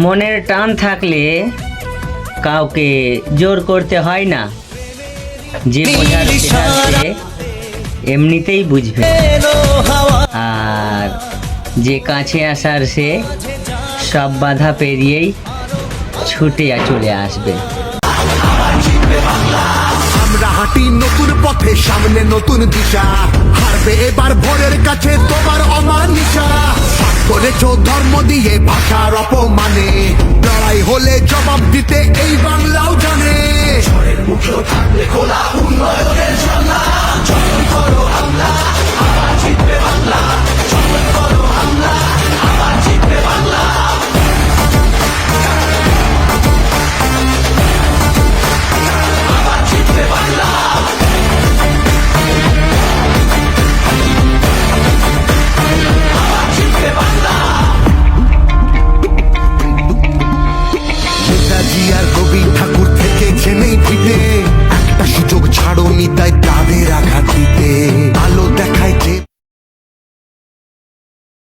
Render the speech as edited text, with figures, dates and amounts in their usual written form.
মনের টান থাকলে কাউকে জোর করতে হয় না। যে বোঝার সে এমনিতেই বুঝবে, আর যে কাছে আসার সে সব বাধা পেরিয়েই ছুটে চলে আসবে। আমরা হাঁটি নতুন পথে, সামনে নতুন দিশা, হারবে এবার ভোরের কাছে তোমার অমানিসা। করেছো ধর্ম দিয়ে ভাষার অপমানে, লড়াই হলে জবাব দিতে এই বাংলাও জানে। মুখেও থাকলে খোলা উন্নয়নের জানলা, জয় করো বাংলা, আবার জিতবে বাংলা।